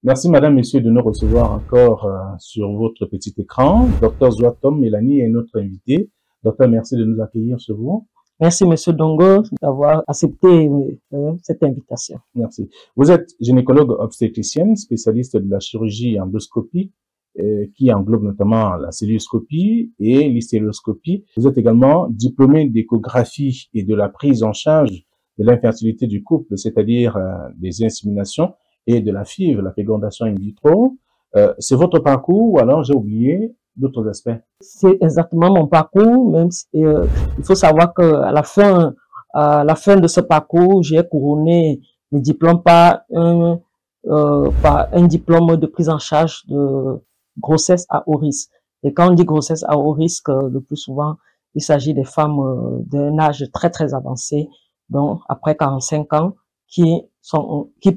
Merci, madame, monsieur, de nous recevoir encore sur votre petit écran. Docteur Zouatom Mélanie est notre invité. Docteur, merci de nous accueillir chez vous. Merci, monsieur Dongo, d'avoir accepté cette invitation. Merci. Vous êtes gynécologue obstétricienne, spécialiste de la chirurgie endoscopique, qui englobe notamment la célioscopie et l'hystérioscopie. Vous êtes également diplômé d'échographie et de la prise en charge de l'infertilité du couple, c'est-à-dire des inséminations et de la FIV, la fécondation in vitro. C'est votre parcours ou alors j'ai oublié d'autres aspects? C'est exactement mon parcours, même si, il faut savoir qu'à la fin de ce parcours, j'ai couronné mes diplômes par un diplôme de prise en charge de grossesse à haut risque. Et quand on dit grossesse à haut risque, le plus souvent, il s'agit des femmes d'un âge très très avancé, donc après 45 ans, qui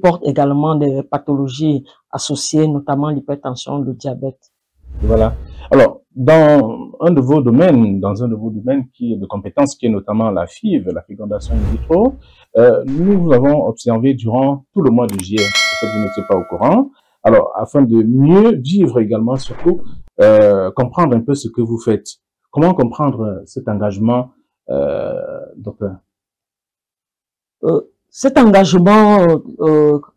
portent également des pathologies associées, notamment l'hypertension, le diabète. Voilà. Alors, dans un de vos domaines qui est de compétences, qui est notamment la FIV, la fécondation in vitro, nous avons observé durant tout le mois de juillet, peut-être vous n'étiez pas au courant. Alors, afin de mieux vivre également, surtout, comprendre un peu ce que vous faites. Comment comprendre cet engagement, docteur? Cet engagement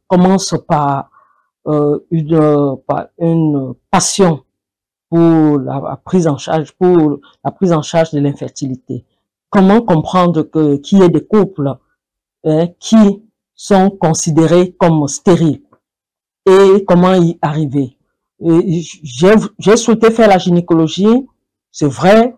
commence par une passion pour la prise en charge de l'infertilité. Comment comprendre qu'il y ait des couples qui sont considérés comme stériles et comment y arriver. J'ai souhaité faire la gynécologie, c'est vrai,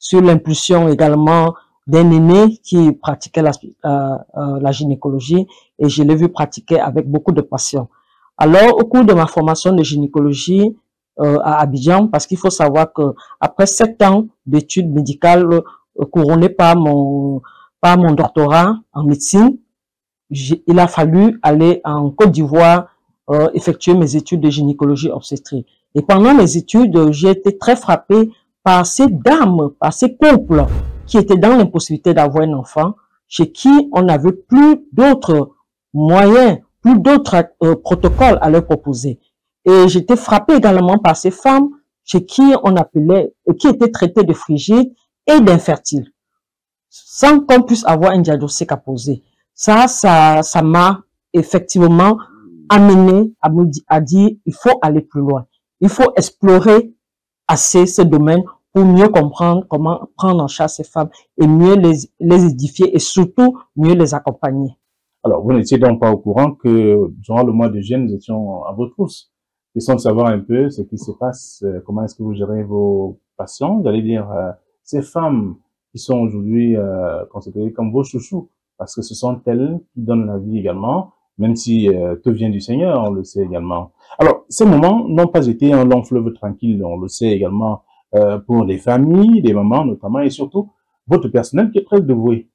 sur l'impulsion également d'un aîné qui pratiquait la gynécologie et je l'ai vu pratiquer avec beaucoup de passion. Alors, au cours de ma formation de gynécologie à Abidjan, parce qu'il faut savoir que après 7 ans d'études médicales couronnées par mon doctorat en médecine, il a fallu aller en Côte d'Ivoire effectuer mes études de gynécologie obstétrique. Et pendant mes études, j'ai été très frappée par ces dames, par ces couples qui étaient dans l'impossibilité d'avoir un enfant, chez qui on n'avait plus d'autres moyens, plus d'autres protocoles à leur proposer. Et j'étais frappée également par ces femmes chez qui on appelait, qui étaient traitées de frigides et d'infertiles, sans qu'on puisse avoir un diagnostic à poser. Ça m'a effectivement amené à dire, il faut aller plus loin. Il faut explorer assez ce domaine pour mieux comprendre comment prendre en charge ces femmes et mieux les édifier et surtout mieux les accompagner. Alors, vous n'étiez donc pas au courant que durant le mois de juillet, nous étions à vos trousses. Question de savoir un peu ce qui se passe, comment est-ce que vous gérez vos patients, j'allais dire ces femmes qui sont aujourd'hui considérées comme vos chouchous, parce que ce sont elles qui donnent la vie également, même si tout vient du Seigneur, on le sait également. Alors, ces moments n'ont pas été un long fleuve tranquille, on le sait également pour les familles, les mamans notamment, et surtout votre personnel qui est très dévoué.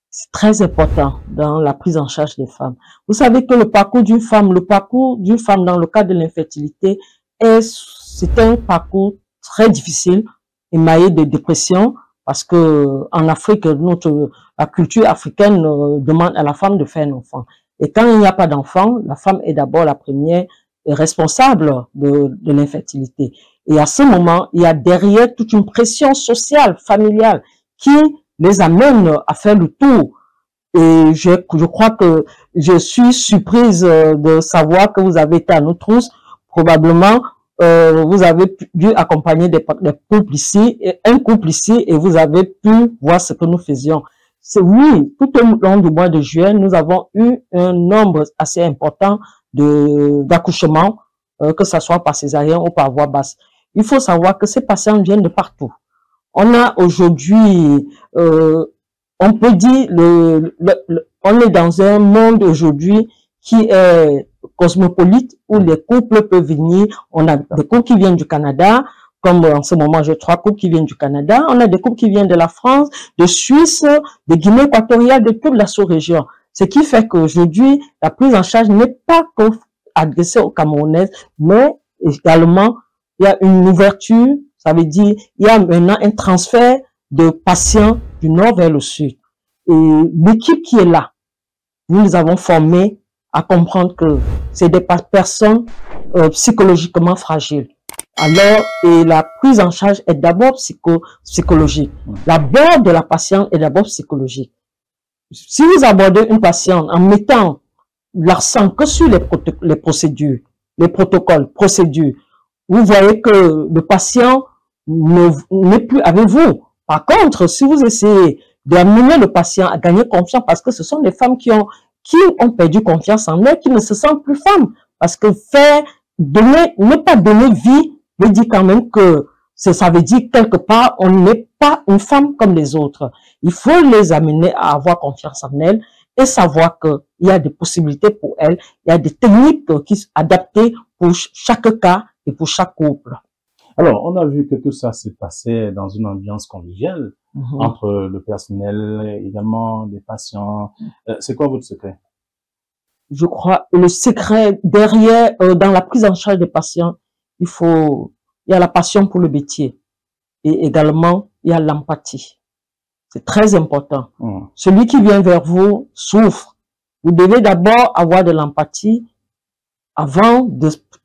C'est très important dans la prise en charge des femmes. Vous savez que le parcours d'une femme dans le cadre de l'infertilité, c'est un parcours très difficile, émaillé de dépression, parce que en Afrique, la culture africaine demande à la femme de faire un enfant. Et quand il n'y a pas d'enfant, la femme est d'abord la première responsable de l'infertilité. Et à ce moment, il y a derrière toute une pression sociale, familiale, qui les amène à faire le tour. Et je crois que je suis surprise de savoir que vous avez été à nos trousses. Probablement, vous avez dû accompagner des couples ici, un couple ici, et vous avez pu voir ce que nous faisions. Oui, tout au long du mois de juillet, nous avons eu un nombre assez important d'accouchements, que ce soit par césarienne ou par voie basse. Il faut savoir que ces patients viennent de partout. On a aujourd'hui, on peut dire, on est dans un monde aujourd'hui qui est cosmopolite, où les couples peuvent venir. On a des couples qui viennent du Canada, comme en ce moment j'ai 3 couples qui viennent du Canada. On a des couples qui viennent de la France, de Suisse, de Guinée équatoriale, de toute la sous-région. Ce qui fait qu'aujourd'hui, la prise en charge n'est pas adressée aux Camerounaises, mais également, il y a une ouverture. Ça veut dire, il y a maintenant un transfert de patients du nord vers le sud. Et l'équipe qui est là, nous les avons formés à comprendre que c'est des personnes psychologiquement fragiles. Alors, et la prise en charge est d'abord psychologique. L'abord de la patiente est d'abord psychologique. Si vous abordez une patiente en mettant l'accent que sur les procédures, les protocoles, procédures, vous voyez que le patient n'est plus avec vous. Par contre, si vous essayez d'amener le patient à gagner confiance, parce que ce sont des femmes qui ont perdu confiance en elles, qui ne se sentent plus femmes. Parce que ne pas donner vie veut dire quand même que ça veut dire quelque part, on n'est pas une femme comme les autres. Il faut les amener à avoir confiance en elles et savoir qu'il y a des possibilités pour elles, il y a des techniques qui sont adaptées pour chaque cas et pour chaque couple. Alors, on a vu que tout ça s'est passé dans une ambiance conviviale entre le personnel, également les patients. C'est quoi votre secret? Je crois, le secret derrière, dans la prise en charge des patients, il y a la passion pour le métier et également il y a l'empathie. C'est très important. Celui qui vient vers vous souffre. Vous devez d'abord avoir de l'empathie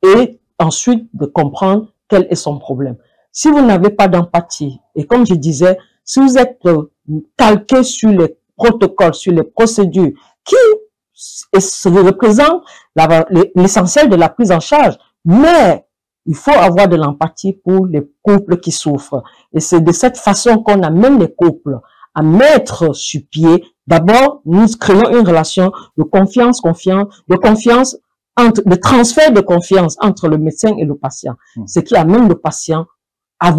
et ensuite de comprendre quel est son problème. Si vous n'avez pas d'empathie, et comme je disais, si vous êtes calqué sur les protocoles, sur les procédures qui représentent l'essentiel de la prise en charge, mais il faut avoir de l'empathie pour les couples qui souffrent. Et c'est de cette façon qu'on amène les couples à mettre sur pied. D'abord, nous créons une relation de confiance, de transfert de confiance entre le médecin et le patient. Ce qui amène le patient à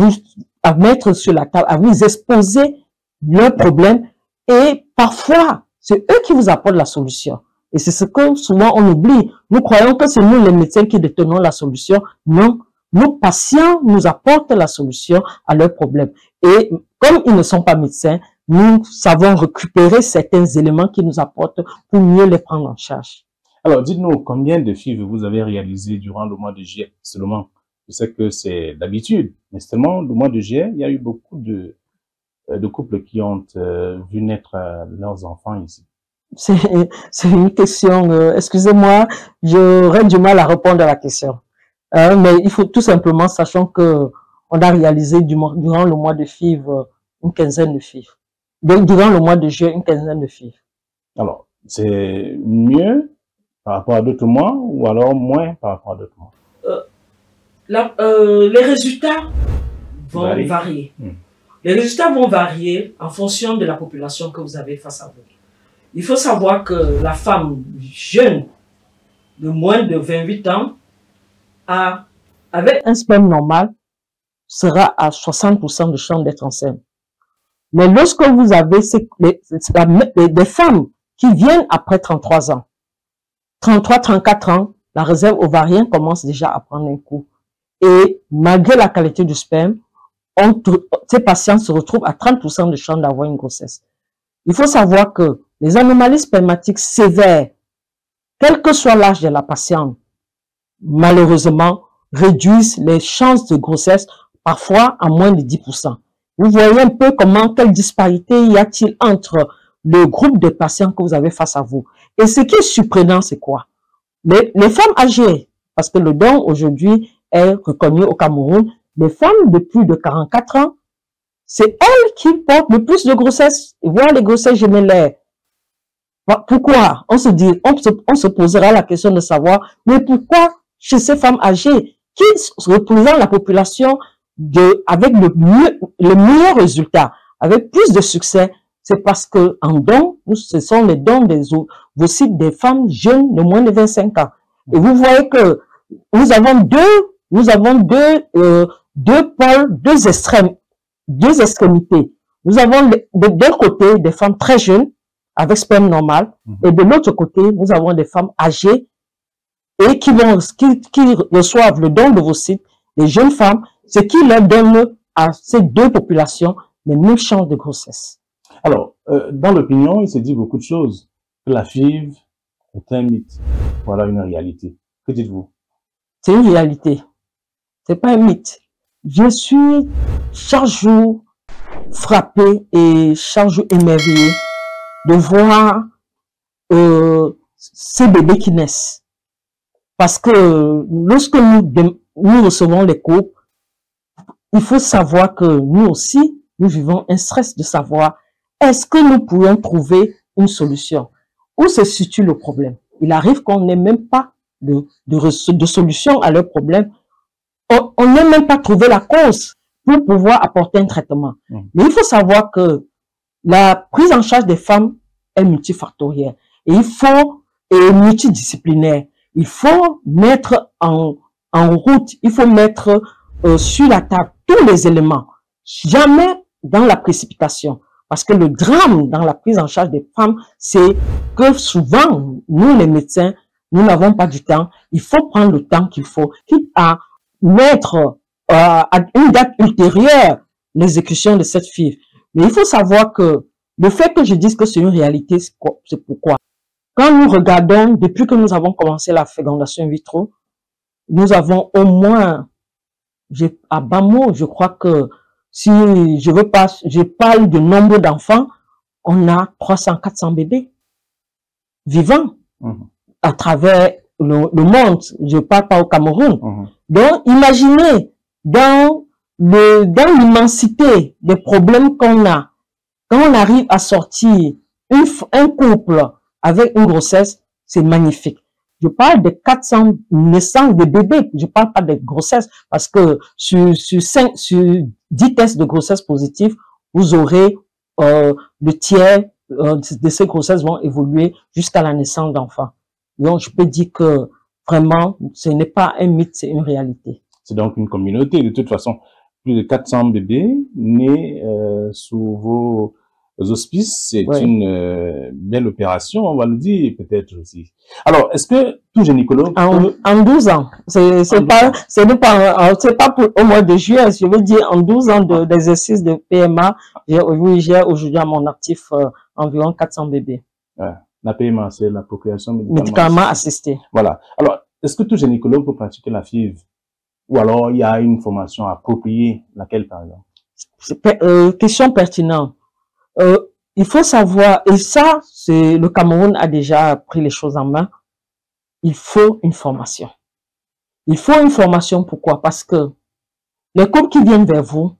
mettre sur la table, à vous exposer leurs problèmes et parfois, c'est eux qui vous apportent la solution. Et c'est ce que souvent on oublie. Nous croyons que c'est nous les médecins qui détenons la solution. Non, nos patients nous apportent la solution à leurs problèmes. Et comme ils ne sont pas médecins, nous savons récupérer certains éléments qui nous apportent pour mieux les prendre en charge. Alors, dites-nous, combien de FIV vous avez réalisé durant le mois de juillet seulement? Je sais que c'est d'habitude, mais seulement le mois de juillet, il y a eu beaucoup de couples qui ont vu naître leurs enfants ici. C'est une question, excusez-moi, j'aurais du mal à répondre à la question. Mais il faut tout simplement, sachant que on a réalisé durant le mois de FIV une quinzaine de FIV. Donc, durant le mois de juillet, une quinzaine de FIV. Alors, c'est mieux par rapport à d'autres mois ou alors moins par rapport à d'autres mois? Les résultats vont varier. Les résultats vont varier en fonction de la population que vous avez face à vous. Il faut savoir que la femme jeune de moins de 28 ans avec un sperme normal sera à 60% de chance d'être enceinte. Mais lorsque vous avez des femmes qui viennent après 33 ans, 33, 34 ans, la réserve ovarienne commence déjà à prendre un coup. Et malgré la qualité du sperme, ces patients se retrouvent à 30% de chance d'avoir une grossesse. Il faut savoir que les anomalies spermatiques sévères, quel que soit l'âge de la patiente, malheureusement, réduisent les chances de grossesse parfois à moins de 10%. Vous voyez un peu quelle disparité y a-t-il entre le groupe de patients que vous avez face à vous. Et ce qui est surprenant, c'est quoi? Les femmes âgées, parce que le don aujourd'hui est reconnu au Cameroun, les femmes de plus de 44 ans, c'est elles qui portent le plus de grossesses, voire les grossesses gémellaires. Pourquoi? On se posera la question de savoir, mais pourquoi chez ces femmes âgées qui représentent la population avec le meilleur résultat, avec plus de succès, c'est parce que en don, ce sont les dons des ovocytes des femmes jeunes de moins de 25 ans. Et vous voyez que nous avons deux pôles, deux extrémités. Nous avons d'un côté des femmes très jeunes avec sperme normal, et de l'autre côté, nous avons des femmes âgées et qui reçoivent le don d'ovocytes, les jeunes femmes, ce qui leur donne à ces deux populations les mêmes chances de grossesse. Alors, dans l'opinion, il se dit beaucoup de choses. Que la FIV est un mythe. Voilà une réalité. Que dites-vous? C'est une réalité. C'est pas un mythe. Je suis chaque jour frappée et chaque jour émerveillée de voir ces bébés qui naissent. Parce que lorsque nous recevons les couples, il faut savoir que nous aussi, nous vivons un stress de savoir est-ce que nous pourrions trouver une solution? Où se situe le problème? Il arrive qu'on n'ait même pas de solution à leur problème. On n'a même pas trouvé la cause pour pouvoir apporter un traitement. Mais il faut savoir que la prise en charge des femmes est multifactorielle et et multidisciplinaire. Il faut mettre en route, il faut mettre sur la table tous les éléments. Jamais dans la précipitation. Parce que le drame dans la prise en charge des femmes, c'est que souvent, nous les médecins, nous n'avons pas du temps. Il faut prendre le temps qu'il faut, quitte à mettre à une date ultérieure l'exécution de cette FIV. Mais il faut savoir que le fait que je dise que c'est une réalité, c'est pourquoi. Quand nous regardons, depuis que nous avons commencé la fécondation in vitro, nous avons au moins, à bas mot, je crois que si je parle du nombre d'enfants, on a 300-400 bébés vivants à travers le monde. Je parle pas au Cameroun. Donc, imaginez, dans l'immensité des problèmes qu'on a, quand on arrive à sortir un couple avec une grossesse, c'est magnifique. Je parle de 400 naissances de bébés, je parle pas de grossesse, parce que sur 10 tests de grossesse positifs, vous aurez le tiers de ces grossesses vont évoluer jusqu'à la naissance d'enfants. Donc, je peux dire que vraiment, ce n'est pas un mythe, c'est une réalité. C'est donc une communauté. De toute façon, plus de 400 bébés nés sous vos auspices, c'est une belle opération, on va le dire peut-être aussi. Alors, est-ce que tout gynécologue en 12 ans, c'est pas pour, au mois de juillet, je veux dire en 12 ans d'exercice de PMA, j'ai aujourd'hui à mon actif environ 400 bébés. Ouais. La PMA, c'est la procréation médicalement assistée. Voilà. Alors, est-ce que tout gynécologue peut pratiquer la FIV? Ou alors, il y a une formation appropriée, laquelle par exemple? Question pertinente. Il faut savoir, et ça, le Cameroun a déjà pris les choses en main, il faut une formation. Il faut une formation, pourquoi? Parce que les couples qui viennent vers vous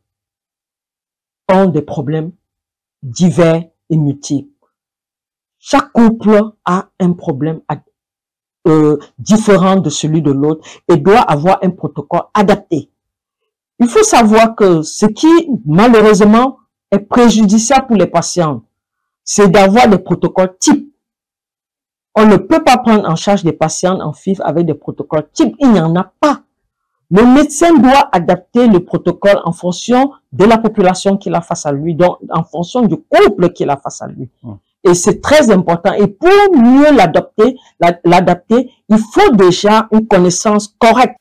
ont des problèmes divers et multiples. Chaque couple a un problème différent de celui de l'autre et doit avoir un protocole adapté. Il faut savoir que ce qui, malheureusement, est préjudiciable pour les patients, c'est d'avoir des protocoles types. On ne peut pas prendre en charge des patients en FIV avec des protocoles types. Il n'y en a pas. Le médecin doit adapter le protocole en fonction de la population qu'il a face à lui, donc en fonction du couple qu'il a face à lui. Et c'est très important. Et pour mieux l'adapter, il faut déjà une connaissance correcte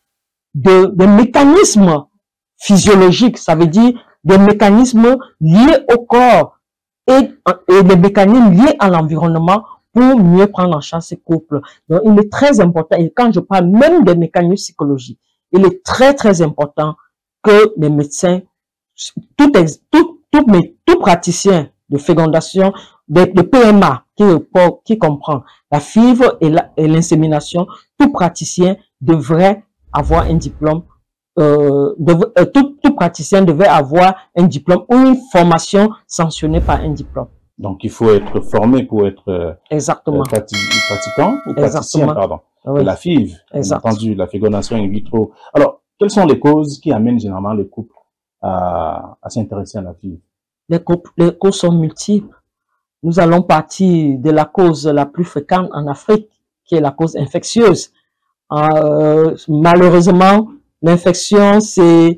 des mécanismes physiologiques. Ça veut dire des mécanismes liés au corps et des mécanismes liés à l'environnement pour mieux prendre en charge ces couples. Donc, il est très important. Et quand je parle même des mécanismes psychologiques, il est très, très important que les médecins, tout praticien de fécondation, de PMA qui comprend la FIV et l'insémination, tout praticien devrait avoir un diplôme, tout praticien devait avoir un diplôme ou une formation sanctionnée par un diplôme. Donc il faut être formé pour être exactement pratiquant ou praticien, pardon. Oui. La FIV, bien entendu, la fécondation in vitro. Alors, quelles sont les causes qui amènent généralement le couple à s'intéresser à la FIV? Les causes sont multiples. Nous allons partir de la cause la plus fréquente en Afrique, qui est la cause infectieuse. Malheureusement, l'infection, c'est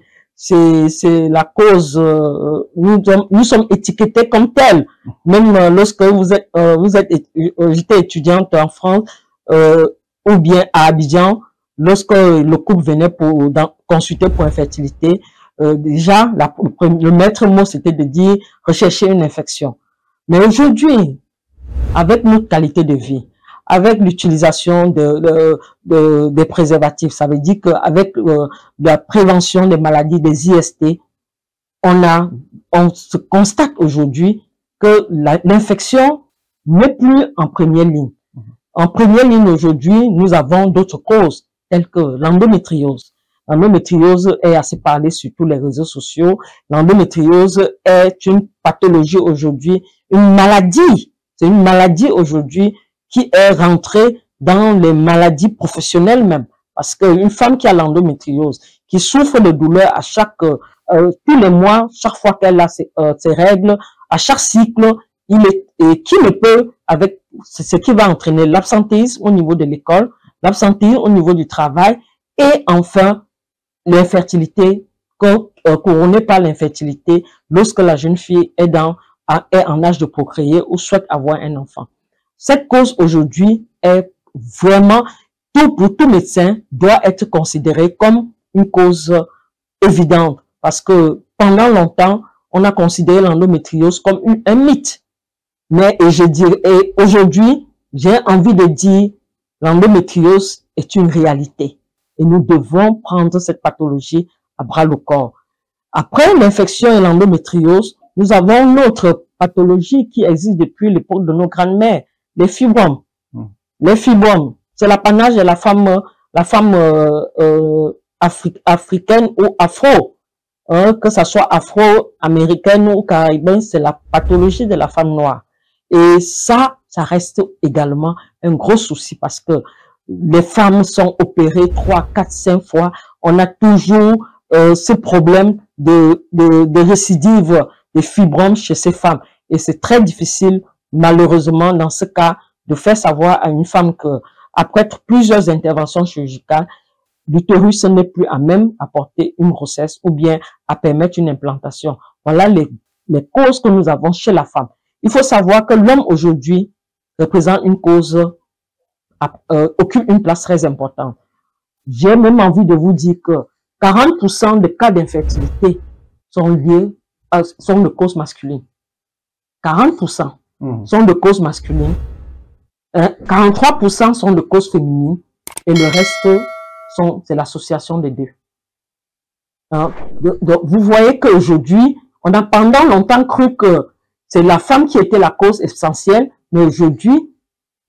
la cause, nous sommes étiquetés comme tels. Même lorsque j'étais étudiante en France, ou bien à Abidjan, lorsque le couple venait pour consulter pour infertilité, déjà, le maître mot, c'était de dire rechercher une infection. Mais aujourd'hui, avec notre qualité de vie, avec l'utilisation des préservatifs, ça veut dire qu'avec la prévention des maladies, des IST, on se constate aujourd'hui que l'infection n'est plus en première ligne. En première ligne aujourd'hui, nous avons d'autres causes, telles que l'endométriose. L'endométriose est assez parlée sur tous les réseaux sociaux. L'endométriose est une pathologie aujourd'hui, une maladie. C'est une maladie aujourd'hui qui est rentrée dans les maladies professionnelles même. Parce qu'une femme qui a l'endométriose, qui souffre de douleurs à tous les mois, chaque fois qu'elle a ses règles, à chaque cycle, et qui ne peut, avec ce qui va entraîner l'absentéisme au niveau de l'école, l'absentéisme au niveau du travail, et enfin, l'infertilité, couronnée par l'infertilité, lorsque la jeune fille est en âge de procréer ou souhaite avoir un enfant. Cette cause aujourd'hui est vraiment, pour tout médecin, doit être considérée comme une cause évidente. Parce que pendant longtemps, on a considéré l'endométriose comme un mythe. Mais aujourd'hui, j'ai envie de dire, l'endométriose est une réalité. Et nous devons prendre cette pathologie à bras le corps. Après l'infection et l'endométriose, nous avons une autre pathologie qui existe depuis l'époque de nos grandes-mères, les fibromes. Les fibromes, c'est l'apanage de la femme africaine ou afro. Que ça soit afro-américaine ou caribéenne, c'est la pathologie de la femme noire. Et ça reste également un gros souci parce que les femmes sont opérées 3, 4, 5 fois. On a toujours ce problème de récidive des fibromes chez ces femmes. Et c'est très difficile, malheureusement, dans ce cas, de faire savoir à une femme que, après plusieurs interventions chirurgicales, l'utérus n'est plus à même à porter une grossesse ou bien à permettre une implantation. Voilà les causes que nous avons chez la femme. Il faut savoir que l'homme aujourd'hui représente une cause, occupe une place très importante. J'ai même envie de vous dire que 40% des cas d'infertilité sont de causes masculines. 40% sont de causes masculines. 43% sont de causes féminines. Et le reste, c'est l'association des deux. Donc, vous voyez qu'aujourd'hui, on a pendant longtemps cru que c'est la femme qui était la cause essentielle, mais aujourd'hui,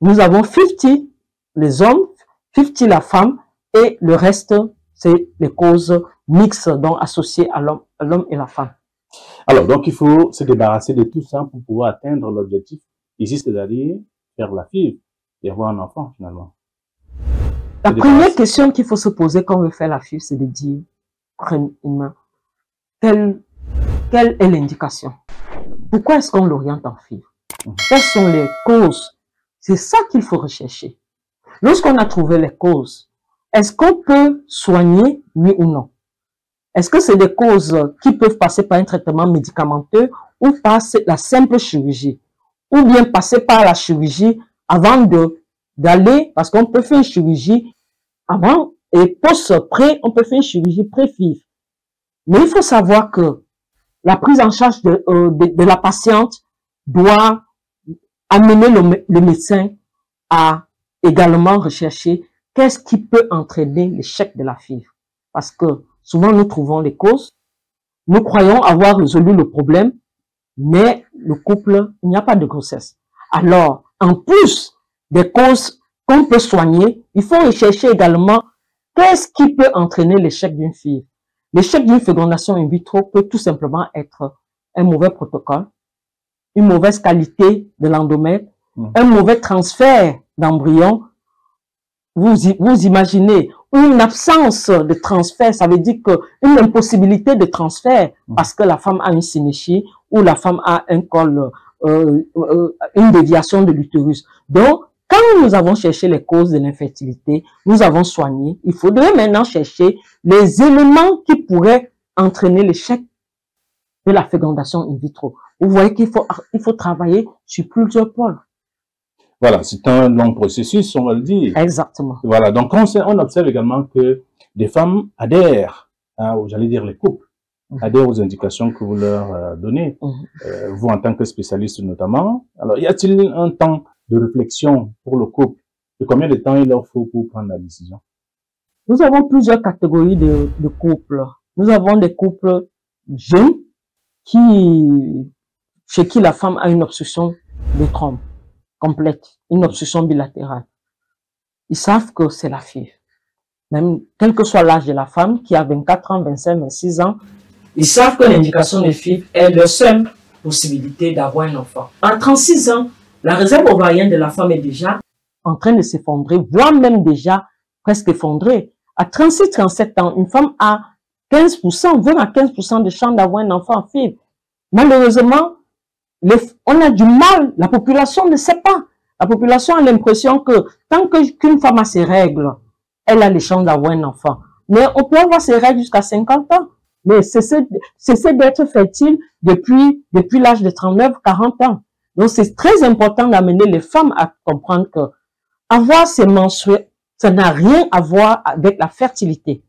nous avons 50 les hommes, 50 la femme, et le reste, c'est les causes mixtes, donc associées à l'homme et la femme. Alors, donc, il faut se débarrasser de tout ça pour pouvoir atteindre l'objectif ici, c'est-à-dire faire la FIV et avoir un enfant, finalement. La première question qu'il faut se poser quand on veut faire la FIV, c'est de dire, premièrement, quelle est l'indication? Pourquoi est-ce qu'on l'oriente en FIV? Quelles sont les causes? C'est ça qu'il faut rechercher. Lorsqu'on a trouvé les causes, est-ce qu'on peut soigner, oui ou non? Est-ce que c'est des causes qui peuvent passer par un traitement médicamenteux ou par la simple chirurgie? Ou bien passer par la chirurgie avant d'aller, parce qu'on peut faire une chirurgie avant et post-pré, on peut faire une chirurgie pré-FIV. Mais il faut savoir que la prise en charge de la patiente doit amener le médecin à également rechercher qu'est-ce qui peut entraîner l'échec de la FIV. Parce que souvent nous trouvons les causes, nous croyons avoir résolu le problème, mais le couple, il n'y a pas de grossesse. Alors, en plus des causes qu'on peut soigner, il faut rechercher également qu'est-ce qui peut entraîner l'échec d'une FIV. L'échec d'une fécondation in vitro peut tout simplement être un mauvais protocole, une mauvaise qualité de l'endomètre, un mauvais transfert d'embryon. Vous imaginez, une absence de transfert, ça veut dire qu'une impossibilité de transfert parce que la femme a une synéchie ou la femme a un col, une déviation de l'utérus. Donc, quand nous avons cherché les causes de l'infertilité, nous avons soigné, il faudrait maintenant chercher les éléments qui pourraient entraîner l'échec de la fécondation in vitro. Vous voyez qu'il faut travailler sur plusieurs pôles. Voilà, c'est un long processus, on va le dire. Exactement. Voilà, donc on observe également que des femmes adhèrent, j'allais dire les couples, adhèrent aux indications que vous leur donnez, vous en tant que spécialiste notamment. Alors, y a-t-il un temps de réflexion pour le couple et combien de temps il leur faut pour prendre la décision? Nous avons plusieurs catégories de couples. Nous avons des couples jeunes chez qui la femme a une obstruction de trompe complète, une obstruction bilatérale. ils savent que c'est la FIV. Même quel que soit l'âge de la femme, qui a 24 ans, 25, 26 ans, ils savent que l'indication de FIV est leur seule possibilité d'avoir un enfant. À 36 ans, la réserve ovarienne de la femme est déjà en train de s'effondrer, voire même déjà presque effondrée. À 36, 37 ans, une femme a 15%, 20 à 15% de chance d'avoir un enfant en FIV. Malheureusement, on a du mal, la population ne sait pas. La population a l'impression que tant qu'une femme a ses règles, elle a les chances d'avoir un enfant. Mais on peut avoir ses règles jusqu'à 50 ans. Mais cesser d'être fertile depuis l'âge de 39, 40 ans. Donc c'est très important d'amener les femmes à comprendre que avoir ses menstrues, ça n'a rien à voir avec la fertilité.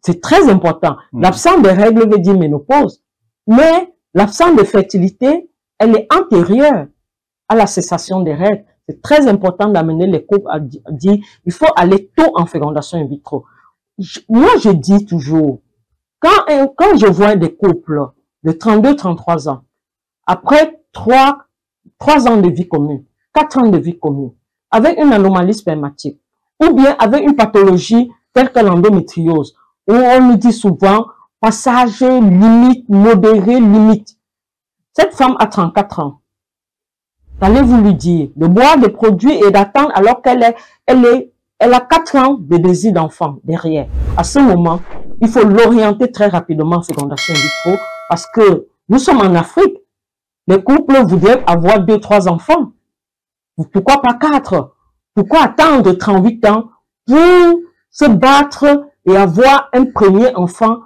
C'est très important. L'absence de règles veut dire ménopause. Mais l'absence de fertilité, elle est antérieure à la cessation des règles. C'est très important d'amener les couples à dire il faut aller tôt en fécondation in vitro. Moi, je dis toujours, quand je vois des couples de 32, 33 ans, après 3 ans de vie commune, 4 ans de vie commune, avec une anomalie spermatique, ou bien avec une pathologie telle que l'endométriose, où on nous dit souvent passage limite, modéré, limite. Cette femme a 34 ans. Allez-vous lui dire de boire des produits et d'attendre alors qu'elle a 4 ans de désir d'enfant derrière. À ce moment, il faut l'orienter très rapidement en fécondation in vitro parce que nous sommes en Afrique. Les couples voudraient avoir 2, 3 enfants. Pourquoi pas 4? Pourquoi attendre 38 ans pour se battre et avoir un premier enfant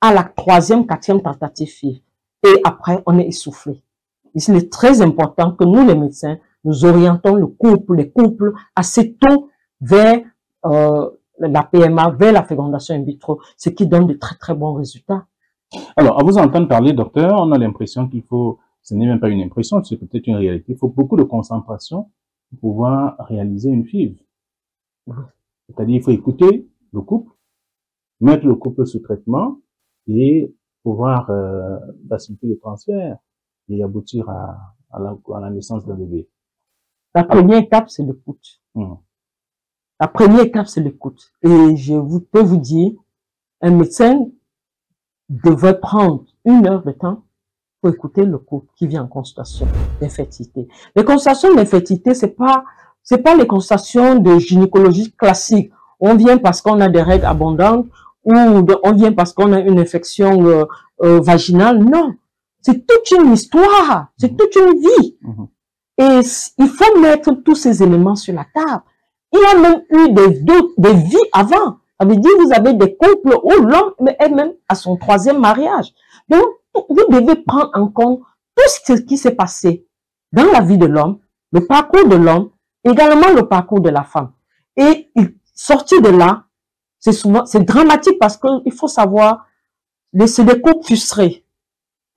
à la 3e, 4e tentative? Et après, on est essoufflé. Il est très important que nous, les médecins, nous orientons les couples assez tôt vers la PMA, vers la fécondation in vitro, ce qui donne de très très bons résultats. Alors, à vous entendre parler, docteur, on a l'impression qu'il faut, ce n'est même pas une impression, c'est peut-être une réalité, il faut beaucoup de concentration pour pouvoir réaliser une FIV. C'est-à-dire, il faut écouter le couple, mettre le couple sous traitement et pouvoir faciliter le transfert et aboutir à la naissance d'un bébé. La première étape, c'est l'écoute. La première étape, c'est l'écoute. Et peux vous dire, un médecin devrait prendre 1 heure de temps pour écouter le couple qui vient en consultation d'infertilité. Les consultations d'infertilité, c'est pas les consultations de gynécologie classique. On vient parce qu'on a des règles abondantes ou on vient parce qu'on a une infection vaginale. Non. C'est toute une histoire. C'est toute une vie. Et il faut mettre tous ces éléments sur la table. Il y a même eu des vies avant. Ça veut dire que vous avez des couples où l'homme est même à son 3e mariage. Donc, vous devez prendre en compte tout ce qui s'est passé dans la vie de l'homme, le parcours de l'homme, également le parcours de la femme. Et sortir de là, c'est dramatique parce qu'il faut savoir, c'est des couples frustrés.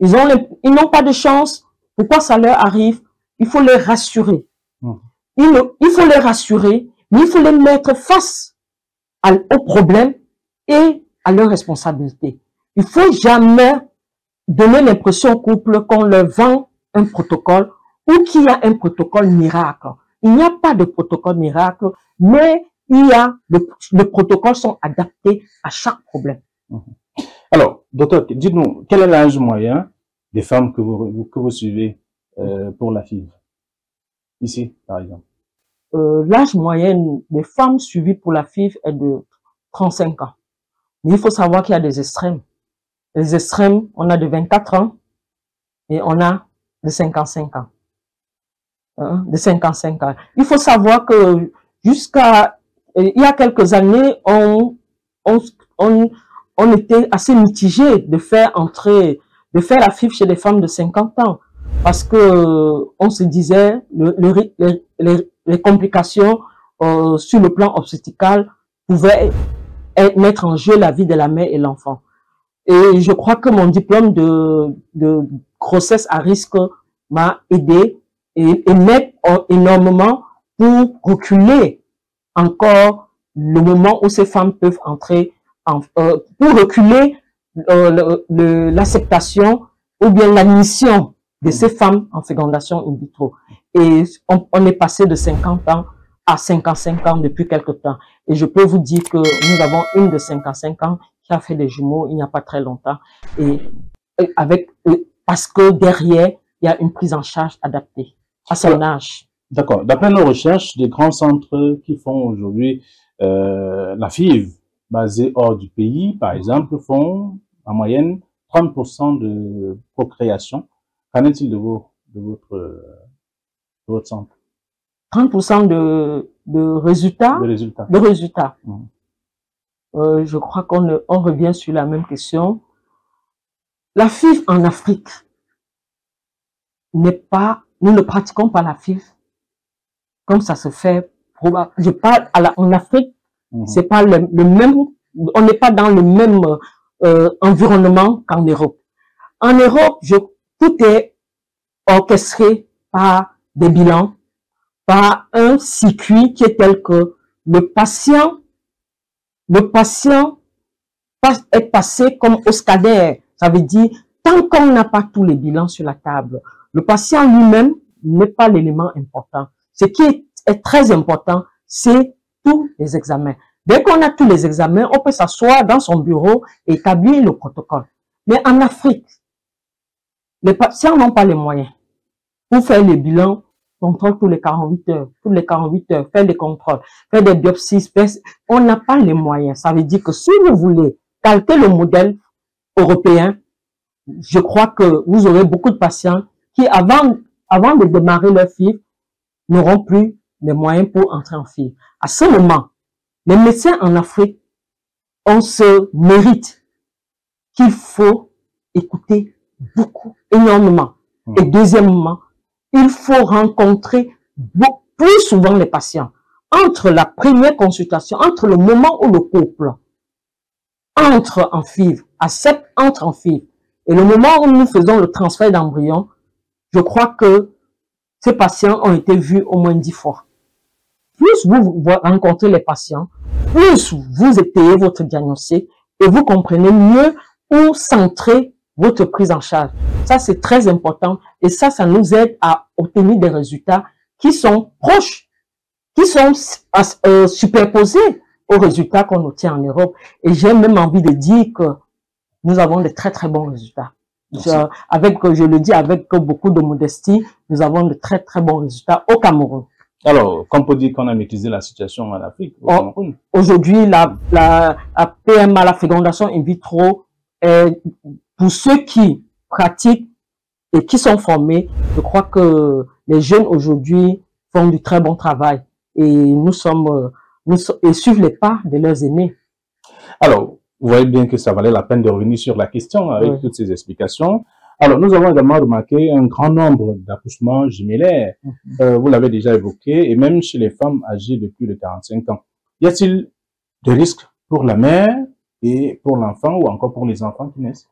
Ils n'ont pas de chance. Pourquoi ça leur arrive? Il faut les rassurer. Il faut les rassurer, mais il faut les mettre face au problème et à leurs responsabilités. Il faut jamais donner l'impression au couple qu'on leur vend un protocole ou qu'il y a un protocole miracle. Il n'y a pas de protocole miracle, mais les protocoles sont adaptés à chaque problème. Alors, docteur, dites-nous, quel est l'âge moyen des femmes que vous suivez pour la FIV? Ici, par exemple. L'âge moyen des femmes suivies pour la FIV est de 35 ans. Mais il faut savoir qu'il y a des extrêmes. Les extrêmes, on a de 24 ans et on a de 55 ans. De 55 ans. Il faut savoir que il y a quelques années, on était assez mitigé de faire la FIV chez les femmes de 50 ans. Parce que on se disait les complications sur le plan obstétrical pouvaient mettre en jeu la vie de la mère et l'enfant. Et je crois que mon diplôme de grossesse à risque m'a aidé et m'aide énormément pour reculer encore le moment où ces femmes peuvent entrer pour reculer l'acceptation ou bien l'admission de ces femmes en fécondation in vitro. Et on est passé de 50 ans à 55 ans depuis quelque temps. Et je peux vous dire que nous avons une de 55 ans qui a fait des jumeaux il n'y a pas très longtemps. Et parce que derrière, il y a une prise en charge adaptée à son âge. D'accord. D'après nos recherches, des grands centres qui font aujourd'hui la FIV, basés hors du pays, par exemple, font en moyenne 30% de procréation. Qu'en est-il de votre centre? 30% de résultats? De résultats. Je crois qu'on revient sur la même question. La FIV en Afrique n'est pas, nous ne pratiquons pas la FIV comme ça se fait. Je parle en Afrique, c'est pas le même, on n'est pas dans le même environnement qu'en Europe. En Europe, tout est orchestré par des bilans, par un circuit qui est tel que le patient est passé comme au scanner. Ça veut dire, tant qu'on n'a pas tous les bilans sur la table, le patient lui-même n'est pas l'élément important. Ce qui est très important, c'est tous les examens. Dès qu'on a tous les examens, on peut s'asseoir dans son bureau et établir le protocole. Mais en Afrique, les patients n'ont pas les moyens pour faire les bilans, contrôle tous les 48 heures, faire des contrôles, faire des biopsies. On n'a pas les moyens. Ça veut dire que si vous voulez calquer le modèle européen, je crois que vous aurez beaucoup de patients qui, avant de démarrer leur FIV, n'auront plus les moyens pour entrer en FIV. À ce moment, les médecins en Afrique, on se mérite qu'il faut écouter beaucoup, énormément. Et deuxièmement, il faut rencontrer plus souvent les patients. Entre la première consultation, entre le moment où le couple entre en FIV, entre en FIV, et le moment où nous faisons le transfert d'embryon, je crois que ces patients ont été vus au moins 10 fois. Plus vous rencontrez les patients, plus vous étayez votre diagnostic et vous comprenez mieux où centrer votre prise en charge. Ça, c'est très important et ça nous aide à obtenir des résultats qui sont proches, qui sont superposés aux résultats qu'on obtient en Europe. Et j'ai même envie de dire que nous avons de très, très bons résultats. Je le dis avec beaucoup de modestie, nous avons de très, très bons résultats au Cameroun. Alors, qu'on peut dire qu'on a maîtrisé la situation en Afrique, au Cameroun. Aujourd'hui, la PMA, la fécondation in vitro, pour ceux qui pratiquent et qui sont formés, je crois que les jeunes aujourd'hui font du très bon travail et nous suivent les pas de leurs aînés. Alors, vous voyez bien que ça valait la peine de revenir sur la question avec toutes ces explications. Alors, nous avons également remarqué un grand nombre d'accouchements jumellaires. Vous l'avez déjà évoqué, et même chez les femmes âgées de plus de 45 ans. Y a-t-il des risques pour la mère et pour l'enfant ou encore pour les enfants qui naissent?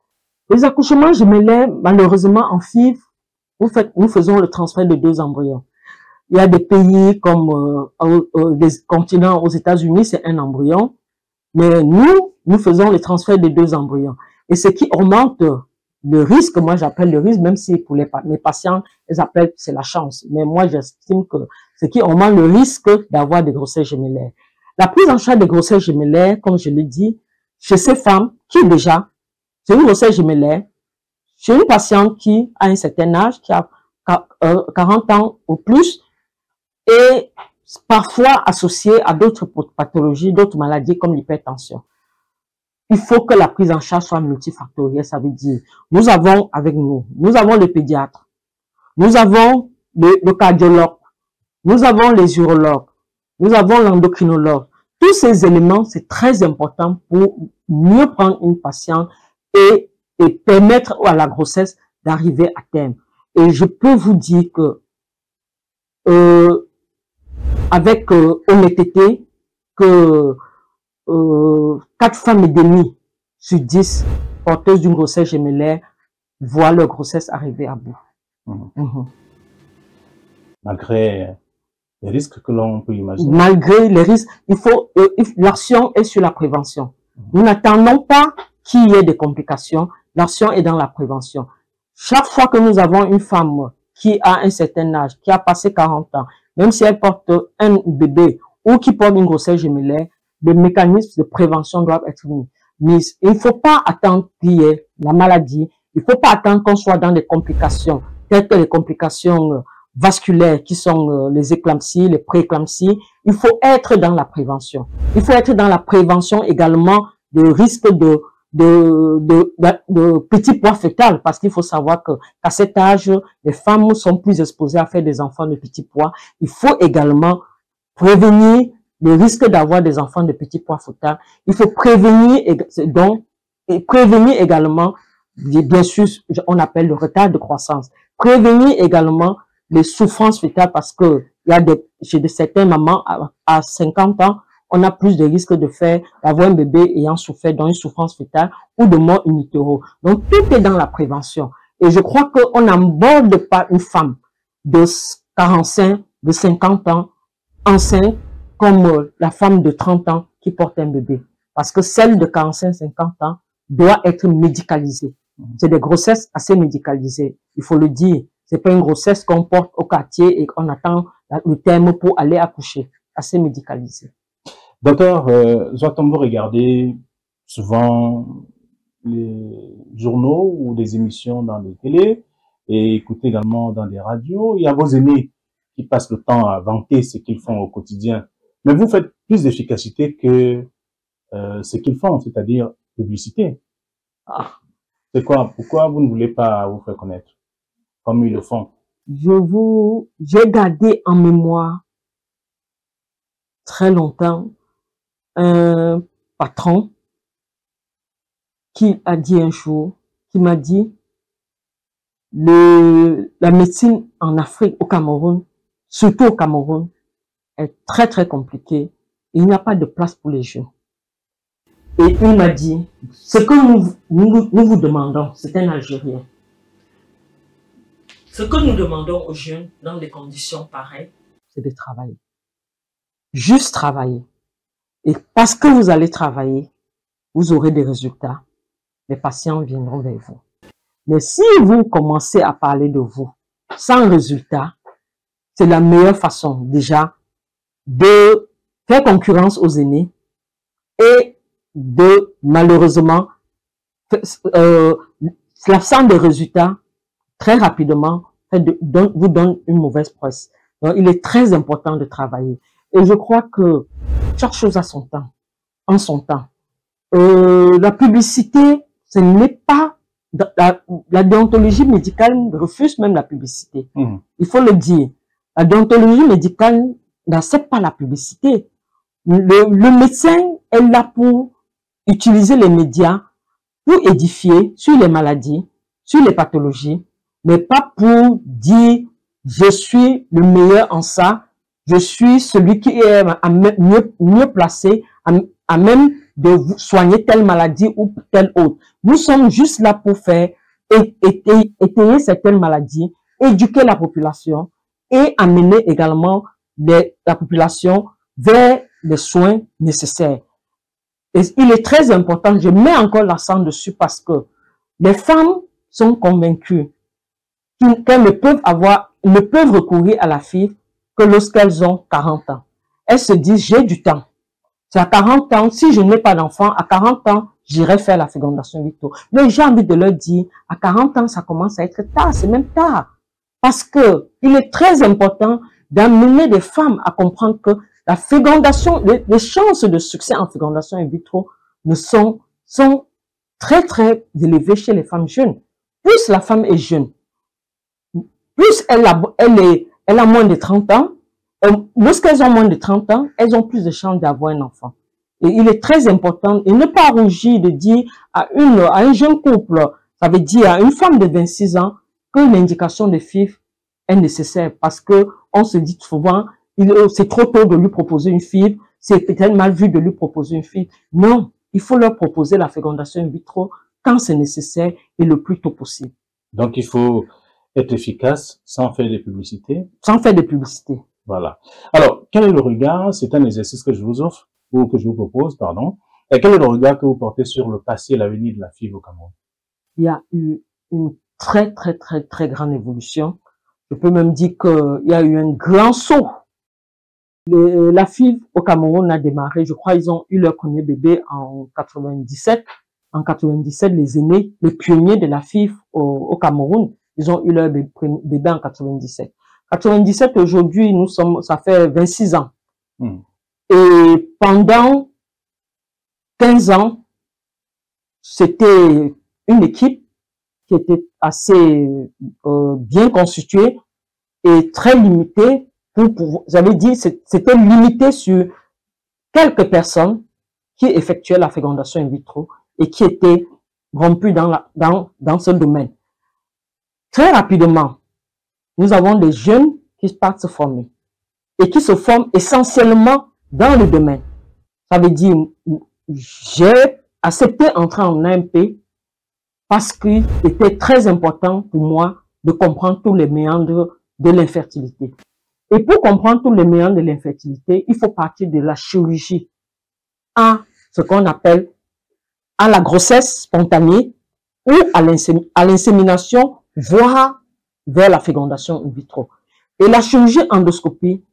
Les accouchements jumellaires, malheureusement, en FIV, nous faisons le transfert de 2 embryons. Il y a des pays comme des continents aux États-Unis, c'est 1 embryon. Mais nous faisons le transfert de 2 embryons. Et ce qui augmente le risque, moi j'appelle le risque, même si pour mes patients, ils appellent c'est la chance. Mais moi j'estime que ce qui augmente le risque d'avoir des grossesses jumellaires. La prise en charge des grossesses jumellaires, comme je l'ai dit, chez ces femmes qui déjà, c'est une grossesse jumellaire, chez une patiente qui a un certain âge, qui a 40 ans ou plus, et parfois associée à d'autres pathologies, d'autres maladies comme l'hypertension. Il faut que la prise en charge soit multifactorielle, ça veut dire, nous avons le pédiatre, nous avons le cardiologue, nous avons les urologues, nous avons l'endocrinologue. Tous ces éléments, c'est très important pour mieux prendre une patiente et permettre à la grossesse d'arriver à terme. Et je peux vous dire que avec honnêteté, que 4 femmes et demie sur 10 porteuses d'une grossesse jumellaire voient leur grossesse arriver à bout. Malgré les risques que l'on peut imaginer. Malgré les risques, l'action est sur la prévention. Nous n'attendons pas qu'il y ait des complications. L'action est dans la prévention. Chaque fois que nous avons une femme qui a un certain âge, qui a passé 40 ans, même si elle porte un bébé ou qui porte une grossesse gémellaire, les mécanismes de prévention doivent être mis. Il ne faut pas attendre qu'il y ait la maladie. Il ne faut pas attendre qu'on soit dans des complications, telles que les complications vasculaires qui sont les éclampsies, les prééclampsies. Il faut être dans la prévention. Il faut être dans la prévention également de risque de petit poids fœtal, parce qu'il faut savoir qu'à cet âge, les femmes sont plus exposées à faire des enfants de petit poids. Il faut également prévenir le risque d'avoir des enfants de petit poids fœtal. Il faut prévenir également, bien sûr, on appelle le retard de croissance. Prévenir également les souffrances fœtales, parce que chez certaines mamans à 50 ans, on a plus de risques d'avoir un bébé ayant souffert dans une souffrance fœtale ou de mort in utero. Donc, tout est dans la prévention. Et je crois qu'on n'aborde pas une femme de 45, de 50 ans, enceinte, comme la femme de 30 ans qui porte un bébé. Parce que celle de 45, 50 ans doit être médicalisée. C'est des grossesses assez médicalisées. Il faut le dire. C'est pas une grossesse qu'on porte au quartier et qu'on attend le terme pour aller accoucher. Assez médicalisée. Docteur, vous regardez souvent les journaux ou des émissions dans les télés et écoutez également dans des radios. Il y a vos aînés qui passent le temps à vanter ce qu'ils font au quotidien. Mais vous faites plus d'efficacité que ce qu'ils font, c'est-à-dire publicité. Ah. C'est quoi? Pourquoi vous ne voulez pas vous faire connaître comme ils le font? J'ai gardé en mémoire très longtemps un patron qui a dit un jour, qui m'a dit, la médecine en Afrique, au Cameroun, surtout au Cameroun, est très très compliquée. Il n'y a pas de place pour les jeunes. Et il m'a dit, ce que nous vous demandons, c'est un Algérien. Ce que nous demandons aux jeunes dans des conditions pareilles, c'est de travailler. Juste travailler. Et parce que vous allez travailler, vous aurez des résultats. Les patients viendront vers vous. Mais si vous commencez à parler de vous sans résultat, c'est la meilleure façon déjà de faire concurrence aux aînés et de malheureusement l'absence de résultats très rapidement vous donne une mauvaise presse. Donc, il est très important de travailler. Et je crois que chaque chose a son temps, en son temps. La publicité, ce n'est pas... La déontologie médicale refuse même la publicité. Il faut le dire. La déontologie médicale n'accepte pas la publicité. Le médecin est là pour utiliser les médias pour édifier sur les maladies, sur les pathologies, mais pas pour dire « je suis le meilleur en ça », je suis celui qui est mieux placé, à même de soigner telle maladie ou telle autre. Nous sommes juste là pour faire étayer certaines maladies, éduquer la population et amener également la population vers les soins nécessaires. Et il est très important, je mets encore l'accent dessus parce que les femmes sont convaincues qu'elles ne peuvent recourir à la FIV que lorsqu'elles ont 40 ans. Elles se disent, j'ai du temps. C'est à 40 ans, si je n'ai pas d'enfant, à 40 ans, j'irai faire la fécondation in vitro. Mais j'ai envie de leur dire, à 40 ans, ça commence à être tard, c'est même tard. Parce que il est très important d'amener des femmes à comprendre que la fécondation, les chances de succès en fécondation in vitro sont très très élevées chez les femmes jeunes. Plus la femme est jeune, plus elle a moins de 30 ans, lorsqu'elles ont moins de 30 ans, elles ont plus de chances d'avoir un enfant. Et il est très important, et ne pas rougir de dire à un jeune couple, ça veut dire à une femme de 26 ans, que l'indication de FIV est nécessaire, parce que on se dit souvent, c'est trop tôt de lui proposer une FIV, c'est peut-être mal vu de lui proposer une FIV. Non, il faut leur proposer la fécondation in vitro quand c'est nécessaire et le plus tôt possible. Donc il faut être efficace sans faire de publicité. Sans faire de publicité. Voilà. Alors, quel est le regard, c'est un exercice que je vous offre, ou que je vous propose, pardon. Et quel est le regard que vous portez sur le passé et l'avenir de la FIV au Cameroun? Il y a eu une très grande évolution. Je peux même dire qu'il y a eu un grand saut La FIV au Cameroun a démarré, je crois, ils ont eu leur premier bébé en 97. En 97, les aînés, les pionniers de la FIV au Cameroun, ils ont eu leur bébé en 97. 97, aujourd'hui, ça fait 26 ans. Et pendant 15 ans, c'était une équipe qui était assez bien constituée et très limitée. J'avais dit, c'était limité sur quelques personnes qui effectuaient la fécondation in vitro et qui étaient rompues dans ce domaine. Très rapidement, nous avons des jeunes qui partent se former et qui se forment essentiellement dans le domaine. Ça veut dire, j'ai accepté entrer en AMP parce qu'il était très important pour moi de comprendre tous les méandres de l'infertilité. Et pour comprendre tous les méandres de l'infertilité, il faut partir de la chirurgie à ce qu'on appelle à la grossesse spontanée ou à l'insémination, voire vers la fécondation in vitro. Et la chirurgie endoscopie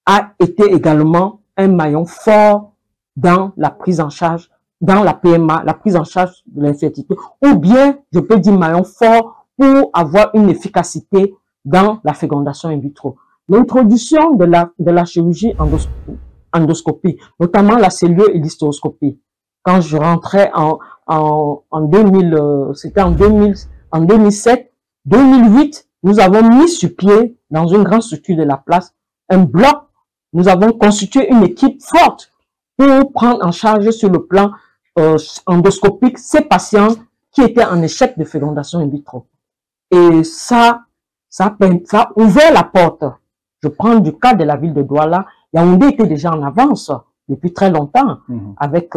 a été également un maillon fort dans la prise en charge, dans la PMA, la prise en charge de l'infertilité, ou bien, je peux dire maillon fort pour avoir une efficacité dans la fécondation in vitro. L'introduction de la chirurgie endoscopie, notamment la cellule et l'hystéroscopie. Quand je rentrais en 2007, 2008, nous avons mis sur pied, dans une grande structure de la place, un bloc. Nous avons constitué une équipe forte pour prendre en charge sur le plan endoscopique ces patients qui étaient en échec de fécondation in vitro. Et ça a ouvert la porte. Je prends du cas de la ville de Douala. Yaoundé était déjà en avance depuis très longtemps. Avec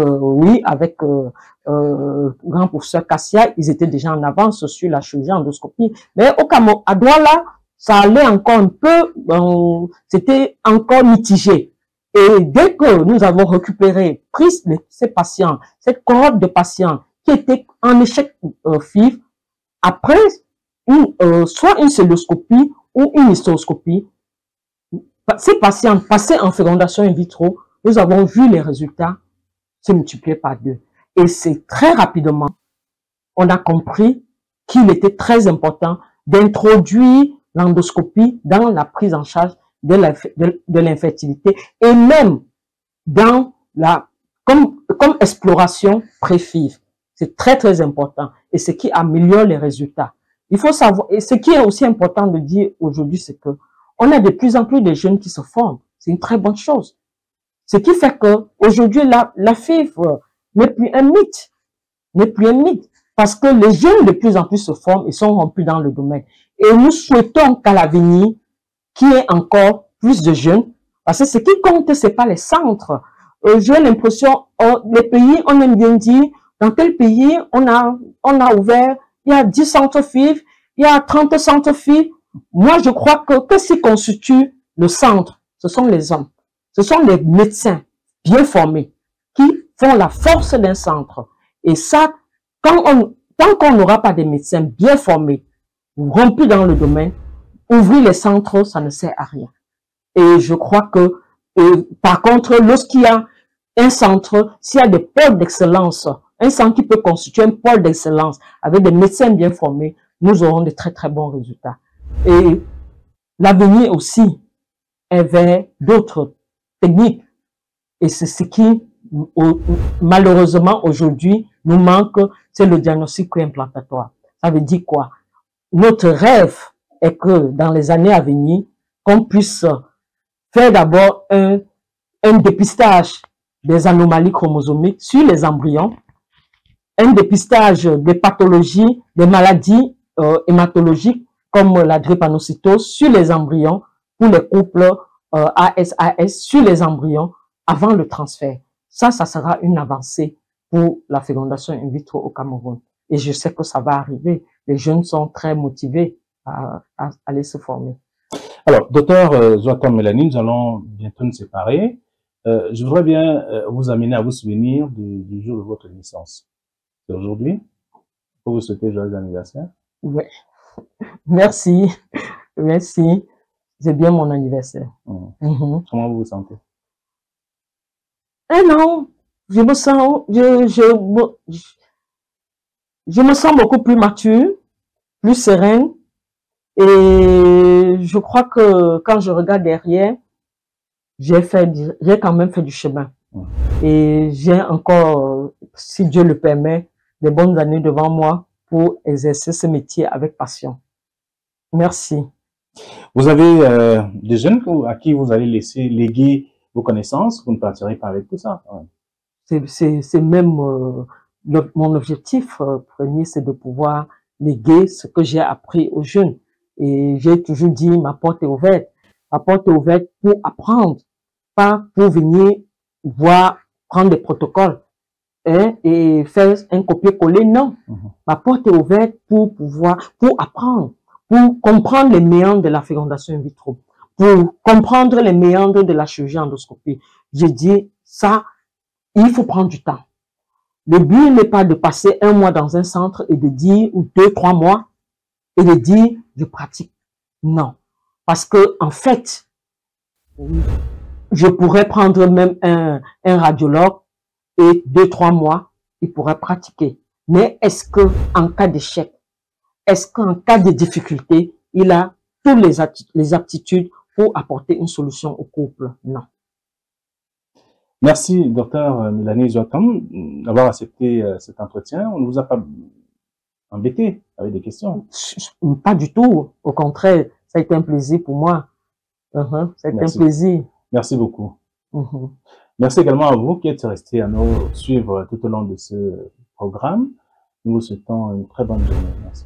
grand professeur Kassia, ils étaient déjà en avance sur la chirurgie endoscopie. Mais au Cameroun, à Douala, ça allait encore un peu, c'était encore mitigé. Et dès que nous avons récupéré, pris ces patients, cette cohorte de patients qui étaient en échec FIV, après soit une celluloscopie ou une hystéroscopie, ces patients passés en fécondation in vitro, nous avons vu les résultats se multiplier par 2. Et c'est très rapidement, on a compris qu'il était très important d'introduire l'endoscopie dans la prise en charge de l'infertilité et même dans comme exploration pré-FIV. C'est très, très important et ce qui améliore les résultats. Il faut savoir, et ce qui est aussi important de dire aujourd'hui, c'est que on a de plus en plus de jeunes qui se forment. C'est une très bonne chose. Ce qui fait que aujourd'hui la FIV n'est plus un mythe. N'est plus un mythe. Parce que les jeunes de plus en plus se forment et sont rompus dans le domaine. Et nous souhaitons qu'à l'avenir, qu'il y ait encore plus de jeunes. Parce que ce qui compte, c'est pas les centres. J'ai l'impression, les pays, on aime bien dire, dans tel pays, on a ouvert, il y a 10 centres FIV, il y a 30 centres FIV. Moi, je crois que ce qui constitue le centre, ce sont les hommes. Ce sont les médecins bien formés qui font la force d'un centre. Et ça, tant qu'on n'aura pas des médecins bien formés, rompus dans le domaine, ouvrir les centres, ça ne sert à rien. Et je crois que, par contre, lorsqu'il y a un centre, s'il y a des pôles d'excellence, un centre qui peut constituer un pôle d'excellence avec des médecins bien formés, nous aurons de très très bons résultats. Et l'avenir aussi est vers d'autres techniques. Et c'est ce qui, malheureusement, aujourd'hui, nous manque, c'est le diagnostic préimplantatoire. Ça veut dire quoi? Notre rêve est que dans les années à venir, qu'on puisse faire d'abord un dépistage des anomalies chromosomiques sur les embryons, un dépistage des pathologies, des maladies hématologiques comme la drépanocytose sur les embryons pour les couples AS-AS sur les embryons avant le transfert. Ça sera une avancée pour la fécondation in vitro au Cameroun. Et je sais que ça va arriver. Les jeunes sont très motivés à aller se former. Alors, docteur Zouatan Mélanie, nous allons bientôt nous séparer. Je voudrais bien vous amener à vous souvenir du jour de votre naissance. C'est aujourd'hui. Pour vous souhaiter joyeux anniversaire. Oui. Merci. Merci. C'est bien mon anniversaire. Comment vous vous sentez? Eh non, je me sens beaucoup plus mature, plus sereine. Et je crois que quand je regarde derrière, j'ai quand même fait du chemin. Et j'ai encore, si Dieu le permet, des bonnes années devant moi pour exercer ce métier avec passion. Merci. Vous avez des jeunes à qui vous allez léguer vos connaissances, vous ne partirez pas avec tout ça. C'est même mon objectif premier, c'est de pouvoir léguer ce que j'ai appris aux jeunes. Et j'ai toujours dit, ma porte est ouverte. Ma porte est ouverte pour apprendre, pas pour venir prendre des protocoles et faire un copier-coller, non. Ma porte est ouverte pour apprendre, pour comprendre les méandres de la fécondation in vitro, pour comprendre les méandres de la chirurgie endoscopie. J'ai dit, ça, il faut prendre du temps. Le but n'est pas de passer 1 mois dans un centre et de dire, ou 2, 3 mois, et de dire, je pratique. Non. Parce que, en fait, je pourrais prendre même un radiologue et 2, 3 mois, il pourrait pratiquer. Mais est-ce que, en cas d'échec, est-ce qu'en cas de difficulté, il a toutes les aptitudes pour apporter une solution au couple? Non. Merci, docteur Mélanie Zoatam, d'avoir accepté cet entretien. On ne vous a pas embêté avec des questions? Pas du tout. Au contraire, ça a été un plaisir pour moi. Ça a été un plaisir. Merci beaucoup. Merci également à vous qui êtes restés à nous suivre tout au long de ce programme. Nous vous souhaitons une très bonne journée. Merci.